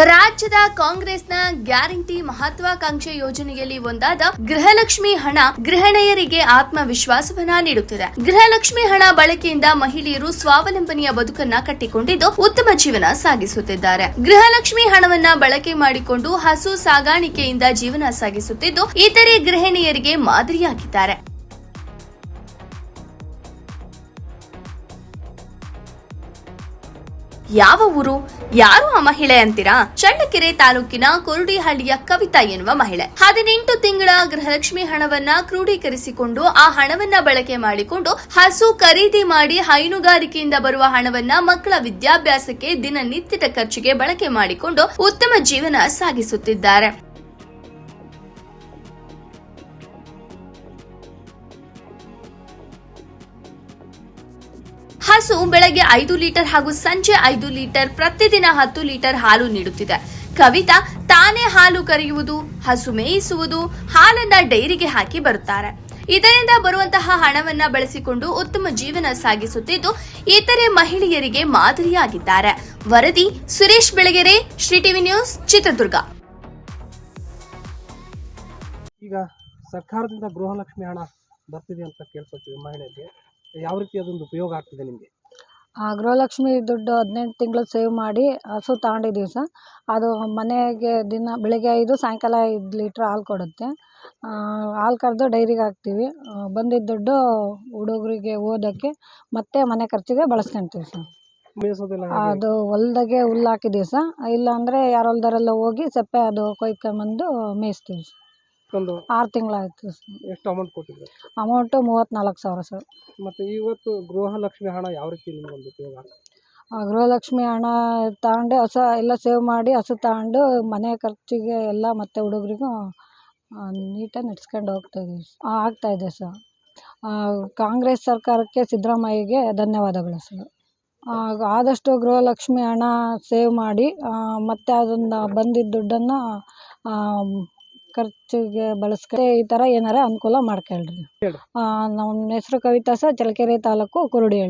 ರಾಜ್ಯದ ಕಾಂಗ್ರೆಸ್ನ ಗ್ಯಾರಂಟಿ ಮಹತ್ವಾಕಾಂಕ್ಷೆ ಯೋಜನೆಯಲ್ಲಿ ಒಂದಾದ ಗೃಹಲಕ್ಷ್ಮಿ ಹಣ ಗೃಹಿಣಿಯರಿಗೆ ಆತ್ಮವಿಶ್ವಾಸವನ್ನ ನೀಡುತ್ತಿದೆ. ಗೃಹಲಕ್ಷ್ಮಿ ಹಣ ಬಳಕೆಯಿಂದ ಮಹಿಳೆಯರು ಸ್ವಾವಲಂಬನೆಯ ಬದುಕನ್ನ ಕಟ್ಟಿಕೊಂಡಿದ್ದು ಉತ್ತಮ ಜೀವನ ಸಾಗಿಸುತ್ತಿದ್ದಾರೆ. ಗೃಹಲಕ್ಷ್ಮಿ ಹಣವನ್ನ ಬಳಕೆ ಮಾಡಿಕೊಂಡು ಹಸು ಸಾಗಾಣಿಕೆಯಿಂದ ಜೀವನ ಸಾಗಿಸುತ್ತಿದ್ದು ಇತರೆ ಗೃಹಿಣಿಯರಿಗೆ ಮಾದರಿಯಾಗಿದ್ದಾರೆ. ಯಾವ ಊರು, ಯಾರು ಆ ಮಹಿಳೆ ಅಂತೀರಾ? ಚಳ್ಳಕೆರೆ ತಾಲೂಕಿನ ಕೊರಡಿಹಳ್ಳಿಯ ಕವಿತಾ ಎನ್ನುವ ಮಹಿಳೆ 18 ತಿಂಗಳ ಗೃಹಲಕ್ಷ್ಮಿ ಹಣವನ್ನ ಕ್ರೋಢೀಕರಿಸಿಕೊಂಡು ಆ ಹಣವನ್ನ ಬಳಕೆ ಮಾಡಿಕೊಂಡು ಹಸು ಖರೀದಿ ಮಾಡಿ ಹೈನುಗಾರಿಕೆಯಿಂದ ಬರುವ ಹಣವನ್ನ ಮಕ್ಕಳ ವಿದ್ಯಾಭ್ಯಾಸಕ್ಕೆ ದಿನನಿತ್ಯದ ಖರ್ಚಿಗೆ ಬಳಕೆ ಮಾಡಿಕೊಂಡು ಉತ್ತಮ ಜೀವನ ಸಾಗಿಸುತ್ತಿದ್ದಾರೆ. ಹಸು ಬೆಳಗ್ಗೆ 5 ಲೀಟರ್ ಹಾಗೂ ಸಂಜೆ 5 ಲೀಟರ್ ಪ್ರತಿದಿನ 10 ಲೀಟರ್ ಹಾಲು ನೀಡುತ್ತಿದೆ. ಕವಿತಾ ತಾನೇ ಹಾಲು ಕರೆಯುವುದು, ಹಸು ಮೇಯಿಸುವುದು, ಹಾಲನ್ನ ಡೈರಿಗೆ ಹಾಕಿ ಬರುತ್ತಾರೆ. ಇದರಿಂದ ಬರುವಂತಹ ಹಣವನ್ನ ಬಳಸಿಕೊಂಡು ಉತ್ತಮ ಜೀವನ ಸಾಗಿಸುತ್ತಿದ್ದು ಇತರೆ ಮಹಿಳೆಯರಿಗೆ ಮಾದರಿಯಾಗಿದ್ದಾರೆ. ವರದಿ ಸುರೇಶ್ ಬೆಳಗೆರೆ, ಶ್ರೀ ಟಿವಿ ನ್ಯೂಸ್, ಚಿತ್ರದುರ್ಗ. ಈಗ ಸರ್ಕಾರದಿಂದ ಗೃಹಲಕ್ಷ್ಮಿ ಹಣ ಬರ್ತಿದೆ ಅಂತ ಕೇಳ್ಕೊತೀವಿ. ಮಹಿಳೆಗೆ ಯಾವ ರೀತಿ ಅದೊಂದು ಉಪಯೋಗ ಆಗ್ತಿದೆ ನಿಮಗೆ? ಗೃಹಲಕ್ಷ್ಮಿ ದುಡ್ಡು 18 ತಿಂಗಳು ಸೇವ್ ಮಾಡಿ ಹಸು ತಗೊಂಡಿದ್ದೀವಿ ಸರ್. ಅದು ಮನೆಗೆ ದಿನ ಬೆಳಗ್ಗೆ 5 ಸಾಯಂಕಾಲ 5 ಲೀಟ್ರ್ ಹಾಲು ಕೊಡುತ್ತೆ. ಹಾಲು ಕರೆದು ಡೈರಿಗೆ ಹಾಕ್ತೀವಿ. ಬಂದಿದ್ದ ದುಡ್ಡು ಹುಡುಗರಿಗೆ ಓದೋಕ್ಕೆ ಮತ್ತು ಮನೆ ಖರ್ಚಿಗೆ ಬಳಸ್ಕೊತೀವಿ ಸರ್. ಅದು ಹೊಲ್ದಾಗೆ ಹುಲ್ಲು ಹಾಕಿದ್ದೀವಿ ಸರ್. ಇಲ್ಲ ಅಂದರೆ ಯಾರ ಹೊಲ್ದಾರೆಲ್ಲ ಹೋಗಿ ಸಪ್ಪೆ ಅದು ಕೊಯ್ಕೊಂಬಂದು ಮೇಯಿಸ್ತೀವಿ ಸರ್. 6 ತಿಂಗಳಾಯಿತು ಸರ್. ಎಷ್ಟು ಅಮೌಂಟ್ ಕೊಟ್ಟಿದ್ರು? Amount 34,000 sir. ಮತ್ತು ಇವತ್ತು ಗೃಹಲಕ್ಷ್ಮಿ ಹಣ ಯಾವ ರೀತಿ ನಿಮ್ಗೊಂದು ಉಪಯೋಗ ಆಗ್ತದೆ? ಗೃಹಲಕ್ಷ್ಮಿ ಹಣ ತಗೊಂಡು ಹಸು ಎಲ್ಲ ಸೇವ್ ಮಾಡಿ ಹಸು ತಗೊಂಡು ಮನೆ ಖರ್ಚಿಗೆ ಎಲ್ಲ ಮತ್ತು ಹುಡುಗರಿಗೂ ನೀಟಾಗಿ ನಡೆಸ್ಕೊಂಡು ಆಗ್ತಾಯಿದೆ ಸರ್. ಕಾಂಗ್ರೆಸ್ ಸರ್ಕಾರಕ್ಕೆ, ಸಿದ್ದರಾಮಯ್ಯಗೆ ಧನ್ಯವಾದಗಳು ಸರ್. ಆದಷ್ಟು ಗೃಹಲಕ್ಷ್ಮಿ ಹಣ ಸೇವ್ ಮಾಡಿ ಮತ್ತು ಅದನ್ನು ಬಂದಿದ್ದ ದುಡ್ಡನ್ನು ಖರ್ಚಿಗೆ ಬಳಸ್ಕೊಂಡು ಈ ಥರ ಏನಾರ ಅನುಕೂಲ ಮಾಡ್ಕೊಳ್ರಿ. ನಮ್ಮ ಹೆಸರು ಕವಿತಾ ಸರ್, ಚಳ್ಳಕೆರೆ ತಾಲೂಕು, ಕೊರಡಿಹಳ್ಳಿ.